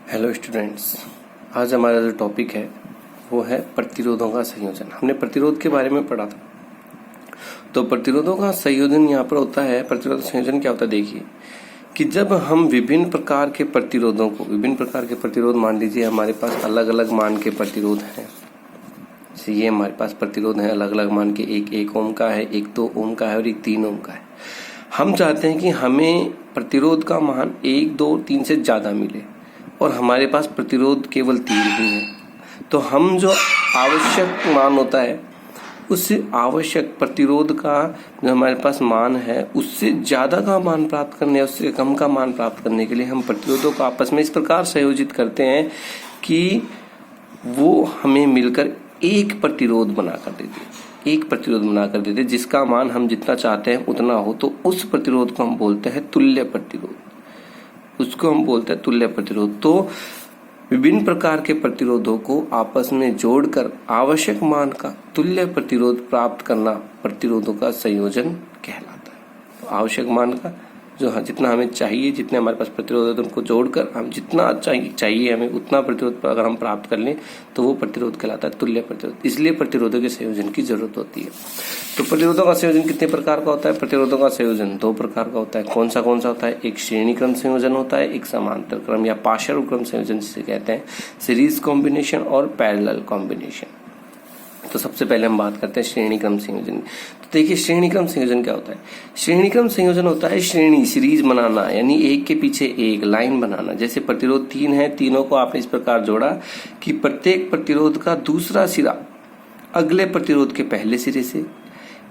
Hello students, आज हमारा जो टॉपिक है वो है प्रतिरोधों का संयोजन। हमने प्रतिरोध के बारे में पढ़ा था। तो प्रतिरोधों का संयोजन यहाँ पर होता है। प्रतिरोध संयोजन क्या होता है, देखिए कि जब हम विभिन्न प्रकार के प्रतिरोध मान लीजिए हमारे पास अलग अलग मान के प्रतिरोध हैं। जैसे ये हमारे पास प्रतिरोध है अलग अलग मान के, एक ओम का है, एक 2 ओम का है और एक 3 ओम का है। हम चाहते हैं कि हमें प्रतिरोध का मान 1, 2, 3 से ज़्यादा मिले और हमारे पास प्रतिरोध केवल 3 ही है। तो हम जो आवश्यक मान होता है उस आवश्यक प्रतिरोध का जो हमारे पास मान है उससे ज़्यादा का मान प्राप्त करने, उससे कम का मान प्राप्त करने के लिए हम प्रतिरोधों को आपस में इस प्रकार संयोजित करते हैं कि वो हमें मिलकर एक प्रतिरोध बनाकर देते हैं, जिसका मान हम जितना चाहते हैं उतना हो। तो उस प्रतिरोध को हम बोलते हैं तुल्य प्रतिरोध। तो विभिन्न प्रकार के प्रतिरोधों को आपस में जोड़कर आवश्यक मान का तुल्य प्रतिरोध प्राप्त करना प्रतिरोधों का संयोजन कहलाता है। तो आवश्यक मान का जो जितना हमें चाहिए, जितने हमारे पास प्रतिरोध है उनको जोड़कर हम जितना चाहिए हमें उतना प्रतिरोध अगर हम प्राप्त कर लें तो वो प्रतिरोध कहलाता है तुल्य प्रतिरोध। इसलिए प्रतिरोधों के संयोजन की जरूरत होती है। तो प्रतिरोधों का संयोजन कितने प्रकार का होता है? प्रतिरोधों का संयोजन 2 प्रकार का होता है। कौन सा होता है? एक श्रेणी क्रम संयोजन होता है, एक समांतर क्रम या पार्श्व संयोजन जिसे कहते हैं, सीरीज कॉम्बिनेशन और पैरेलल कॉम्बिनेशन। तो सबसे पहले हम बात करते हैं श्रेणी क्रम संयोजन। तो देखिए श्रेणी क्रम संयोजन क्या होता है? श्रेणी क्रम संयोजन होता है सीरीज बनाना, यानी एक के पीछे एक लाइन बनाना। जैसे प्रतिरोध 3 है, तीनों को आपने इस प्रकार जोड़ा कि प्रत्येक प्रतिरोध का दूसरा सिरा अगले प्रतिरोध के पहले सिरे से,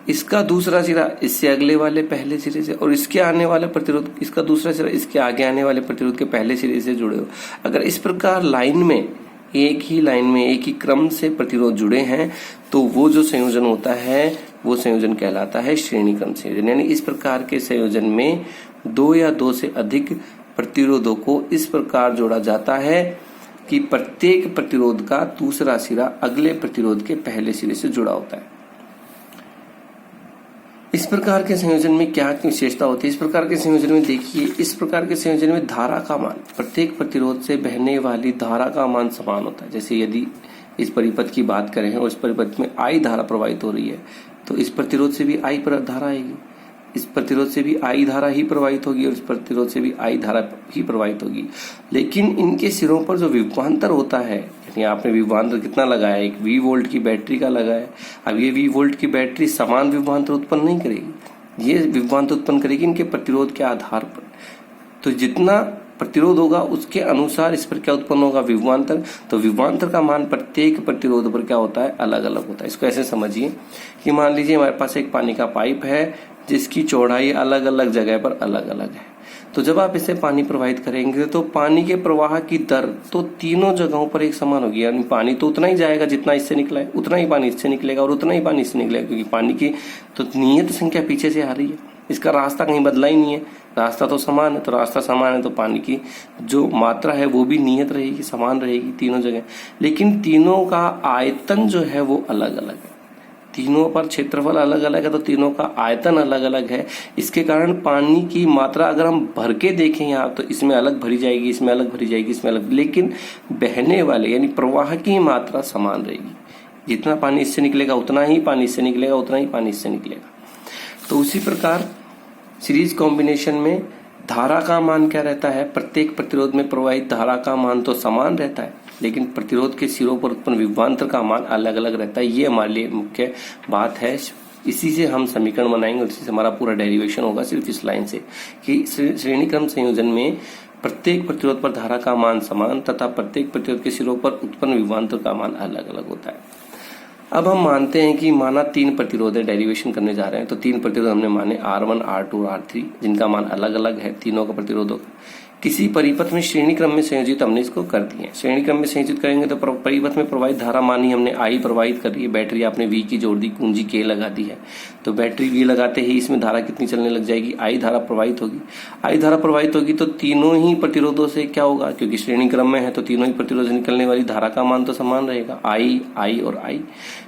इसका दूसरा सिरा इससे अगले वाले पहले सिरे से और इसके आने वाले प्रतिरोध इसका दूसरा सिरा इसके आगे आने वाले प्रतिरोध के पहले सिरे से जुड़े हो। अगर इस प्रकार लाइन में एक ही क्रम से प्रतिरोध जुड़े हैं तो वो जो संयोजन होता है वो संयोजन कहलाता है श्रेणी क्रम संयोजन। यानी इस प्रकार के संयोजन में 2 या 2 से अधिक प्रतिरोधों को इस प्रकार जोड़ा जाता है कि प्रत्येक प्रतिरोध का दूसरा सिरा अगले प्रतिरोध के पहले सिरे से जुड़ा होता है। इस प्रकार के संयोजन में क्या विशेषता होती है? इस प्रकार के संयोजन में देखिए, इस प्रकार के संयोजन में धारा का मान, प्रत्येक प्रतिरोध से बहने वाली धारा का मान समान होता है। जैसे यदि इस परिपथ की बात करें और इस परिपथ में I धारा प्रवाहित हो रही है तो इस प्रतिरोध से भी I पर धारा आएगी, इस प्रतिरोध से भी I धारा ही प्रवाहित होगी और इस प्रतिरोध से भी I धारा ही प्रवाहित होगी। लेकिन इनके सिरों पर जो विभवांतर होता है, यानी आपने विभवांतर कितना लगाया, एक V वोल्ट की बैटरी का लगाया। अब ये V वोल्ट की बैटरी समान विभवांतर उत्पन्न नहीं करेगी, ये विभवांतर उत्पन्न करेगी इनके प्रतिरोध के आधार पर। तो जितना प्रतिरोध होगा उसके अनुसार इस पर क्या उत्पन्न होगा, विभवांतर। तो विभवांतर का मान प्रत्येक प्रतिरोध पर क्या होता है, अलग अलग होता है। इसको ऐसे समझिए कि मान लीजिए हमारे पास एक पानी का पाइप है जिसकी चौड़ाई अलग अलग जगह पर अलग अलग है। तो जब आप इसे पानी प्रवाहित करेंगे तो पानी के प्रवाह की दर तो तीनों जगहों पर एक समान होगी। यानी पानी तो उतना ही जाएगा जितना इससे निकला है, उतना ही पानी इससे निकलेगा और उतना ही पानी इससे निकलेगा, क्योंकि पानी की तो नियत संख्या पीछे से आ रही है, इसका रास्ता कहीं बदला ही नहीं है, रास्ता तो समान है। तो रास्ता समान है तो पानी की जो मात्रा है वो भी नियत रहेगी, समान रहेगी तीनों जगह। लेकिन तीनों का आयतन जो है वो अलग अलग है, तीनों पर क्षेत्रफल अलग अलग है तो तीनों का आयतन अलग अलग है। इसके कारण पानी की मात्रा अगर हम भर के देखें यहाँ तो इसमें अलग भरी जाएगी, इसमें अलग भरी जाएगी, इसमें अलग, लेकिन बहने वाले यानी प्रवाह की मात्रा समान रहेगी। जितना पानी इससे निकलेगा उतना ही पानी इससे निकलेगा, उतना ही पानी इससे निकलेगा। तो उसी प्रकार सीरीज कॉम्बिनेशन में धारा का मान क्या रहता है, प्रत्येक प्रतिरोध में प्रवाहित धारा का मान तो समान रहता है लेकिन प्रतिरोध के सिरों पर उत्पन्न विभवांतर का मान अलग अलग रहता है। ये हमारे लिए मुख्य बात है। इसी से हम समीकरण बनाएंगे और इसी से हमारा पूरा डेरिवेशन होगा सिर्फ इस लाइन से कि श्रेणी क्रम संयोजन में प्रत्येक प्रतिरोध पर धारा का मान समान तथा प्रत्येक प्रतिरोध के सिरों पर उत्पन्न विभवांतर का मान अलग अलग होता है। अब हम मानते हैं कि माना 3 प्रतिरोध है, डेरिवेशन करने जा रहे हैं तो 3 प्रतिरोध हमने माने R1, R2 और R3 जिनका मान अलग अलग है तीनों का प्रतिरोधों का। किसी परिपथ में श्रेणी क्रम में संयोजित हमने इसको कर दिए। श्रेणी क्रम में संयोजित करेंगे तो परिपथ में प्रवाहित धारा मानी हमने I प्रवाहित कर रही है, बैटरी आपने V की जोड़ दी, कुंजी K लगा दी है। तो बैटरी V लगाते ही इसमें धारा कितनी चलने लग जाएगी, I धारा प्रवाहित होगी। I धारा प्रवाहित होगी तो तीनों ही प्रतिरोधों से क्या होगा, क्योंकि श्रेणी क्रम में है तो तीनों ही प्रतिरोध से निकलने वाली धारा का मान तो समान रहेगा, I और I।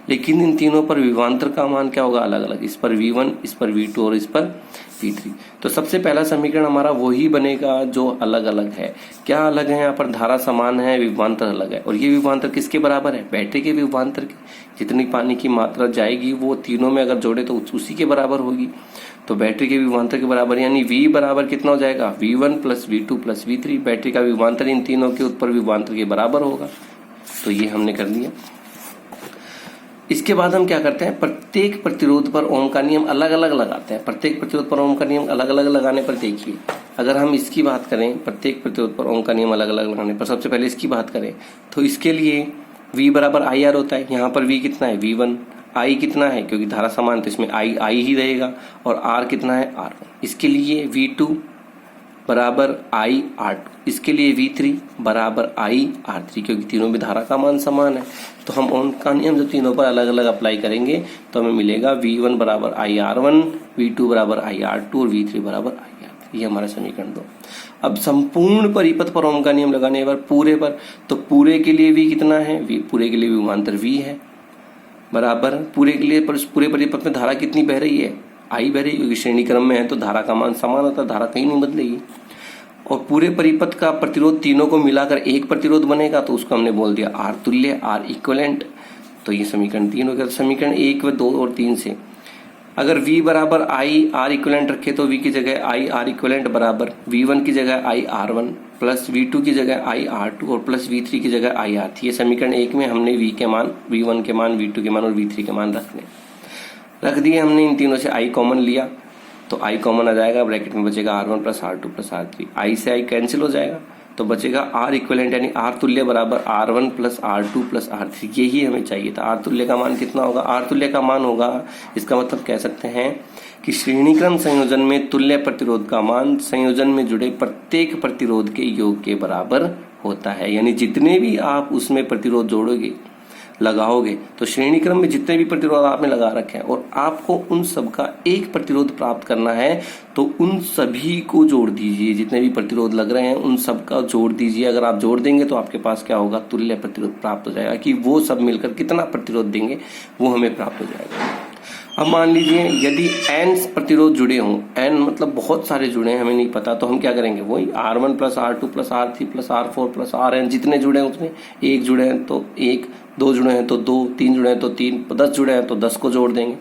लेकिन इन तीनों पर विभवांतर का मान क्या होगा, अलग अलग। इस पर V1, इस पर V2 और इस पर V3। तो सबसे पहला समीकरण हमारा वही बनेगा जो अलग अलग है। क्या अलग है? यहाँ पर धारा समान है, विभवांतर अलग है। और ये विभवांतर किसके बराबर है? बैटरी के विभवांतर के। जितनी पानी की मात्रा जाएगी वो तीनों में अगर जोड़े तो उसी के बराबर होगी। तो बैटरी के विभवांतर के बराबर, यानी V बराबर कितना हो जाएगा? V1 plus V2 plus V3। Battery का विभवांतर इन तीनों के उत्पर विभवांतर के बराबर होगा। तो ये हमने कर दिया। इसके बाद हम क्या करते हैं? प्रत्येक प्रतिरोध पर ओम का नियम अलग अलग लगाते हैं। प्रत्येक प्रतिरोध पर ओम का नियम अलग अलग लगाने पर देखिए, अगर हम इसकी बात करें, प्रत्येक प्रतिरोध पर ओम का नियम अलग अलग लगाने पर, सबसे पहले इसकी बात करें तो इसके लिए V बराबर IR होता है। यहाँ पर V कितना है? V1। I कितना है? क्योंकि धारा समान तो इसमें I ही रहेगा। और R कितना है? R1। इसके लिए V2 बराबर IR2। इसके लिए V3 बराबर IR3, क्योंकि तीनों में धारा का मान समान है। तो हम ओम का नियम जब तीनों पर अलग अलग अप्लाई करेंगे तो हमें मिलेगा V1 बराबर IR1, V2 बराबर IR2 और V3 बराबर IR3। ये हमारा समीकरण 2। अब संपूर्ण परिपथ पर ओम का नियम लगाने पर पूरे पर, तो पूरे के लिए V कितना है? पूरे के लिए विभवांतर V है बराबर, पूरे के लिए पूरे परिपथ में धारा कितनी बह रही है? I बह रही है, क्योंकि श्रेणी क्रम में है तो धारा का मान समान होता है, धारा कहीं नहीं बदलेगी। और पूरे परिपथ का प्रतिरोध तीनों को मिलाकर एक प्रतिरोध बनेगा, तो उसको हमने बोल दिया R तुल्य, R इक्विवेलेंट। तो ये समीकरण 3 हो गया। समीकरण 1 व 2 और 3 से अगर V बराबर I R इक्विवेलेंट रखे तो V की जगह I R इक्विवेलेंट बराबर V1 की जगह I R1 प्लस V2 की जगह I R2 और प्लस V3 की जगह I R3। ये समीकरण 1 में हमने V के मान, V1 के मान, V2 के मान और V3 के मान रख दिए हमने। इन तीनों से I कॉमन लिया तो I कॉमन आ जाएगा, ब्रैकेट में बचेगा R1 plus R2 plus R3। I से I कैंसिल हो जाएगा तो बचेगा R इक्विवेलेंट यानी R तुल्य बराबर R1 plus R2 plus R3। यही हमें चाहिए था। R तुल्य का मान कितना होगा? R तुल्य का मान होगा, इसका मतलब कह सकते हैं कि श्रेणीक्रम संयोजन में तुल्य प्रतिरोध का मान संयोजन में जुड़े प्रत्येक प्रतिरोध के योग के बराबर होता है। यानी जितने भी आप उसमें प्रतिरोध जोड़ोगे, लगाओगे, तो श्रेणी क्रम में जितने भी प्रतिरोध आपने लगा रखे हैं और आपको उन सब का एक प्रतिरोध प्राप्त करना है, तो उन सभी को जोड़ दीजिए। जितने भी प्रतिरोध लग रहे हैं उन सब का जोड़ दीजिए। अगर आप जोड़ देंगे तो आपके पास क्या होगा? तुल्य प्रतिरोध प्राप्त हो जाएगा, कि वो सब मिलकर कितना प्रतिरोध देंगे वो हमें प्राप्त हो जाएगा। अब मान लीजिए यदि n प्रतिरोध जुड़े हों, n मतलब बहुत सारे जुड़े हैं, हमें नहीं पता, तो हम क्या करेंगे? वही R1 plus R2 plus R3 plus R4 plus RN, जितने जुड़े हैं उतने। 1 जुड़े हैं तो 1, 2 जुड़े हैं तो 2, 3 जुड़े हैं तो 3, 10 जुड़े हैं तो 10 को जोड़ देंगे।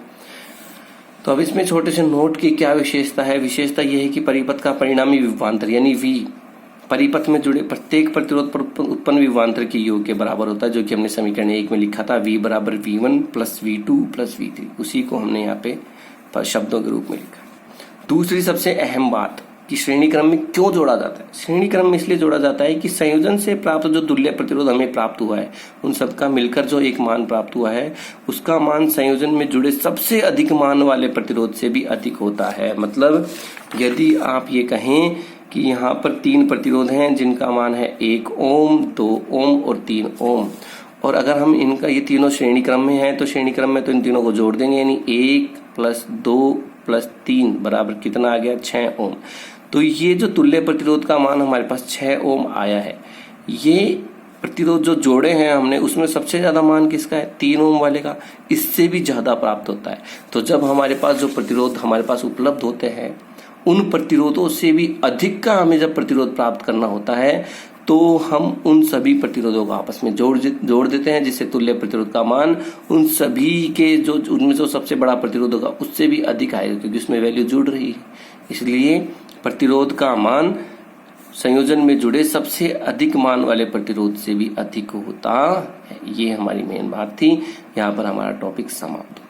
तो अब इसमें छोटे से नोट की क्या विशेषता है? विशेषता यह है कि परिपथ का परिणामी विभवांतर यानी V परिपथ में जुड़े प्रत्येक प्रतिरोध पर उत्पन्न विभवांतर के योग के बराबर होता है, जो कि हमने समीकरण 1 में लिखा था। V बराबर V1 plus V2 plus V3, उसी को हमने यहाँ पे शब्दों के रूप में लिखा। दूसरी सबसे अहम बात कि श्रेणी क्रम में क्यों जोड़ा जाता है? श्रेणी क्रम में इसलिए जोड़ा जाता है कि संयोजन से प्राप्त जो तुल्य प्रतिरोध हमें प्राप्त हुआ है, उन सबका मिलकर जो एक मान प्राप्त हुआ है, उसका मान संयोजन में जुड़े सबसे अधिक मान वाले प्रतिरोध से भी अधिक होता है। मतलब यदि आप ये कहें कि यहाँ पर 3 प्रतिरोध हैं जिनका मान है 1 ओम, 2 ओम और 3 ओम, और अगर हम इनका ये तीनों श्रेणी क्रम में हैं तो श्रेणी क्रम में तो इन तीनों को जोड़ देंगे, यानी 1 प्लस 2 प्लस 3 बराबर कितना आ गया? 6 ओम। तो ये जो तुल्य प्रतिरोध का मान हमारे पास 6 ओम आया है। ये प्रतिरोध जो जोड़े हैं हमने, उसमें सबसे ज्यादा मान किसका है? 3 ओम वाले का। इससे भी ज्यादा प्राप्त होता है। तो जब हमारे पास जो प्रतिरोध हमारे पास उपलब्ध होते हैं, उन प्रतिरोधों से भी अधिक का हमें जब प्रतिरोध प्राप्त करना होता है, तो हम उन सभी प्रतिरोधों को आपस में जोड़ देते हैं, जिससे तुल्य प्रतिरोध का मान उन सभी के जो उनमें जो सबसे बड़ा प्रतिरोध होगा उससे भी अधिक आएगा, क्योंकि उसमें वैल्यू जुड़ रही है। इसलिए प्रतिरोध का मान संयोजन में जुड़े सबसे अधिक मान वाले प्रतिरोध से भी अधिक होता है। ये हमारी मेन बात थी। यहाँ पर हमारा टॉपिक समाप्त।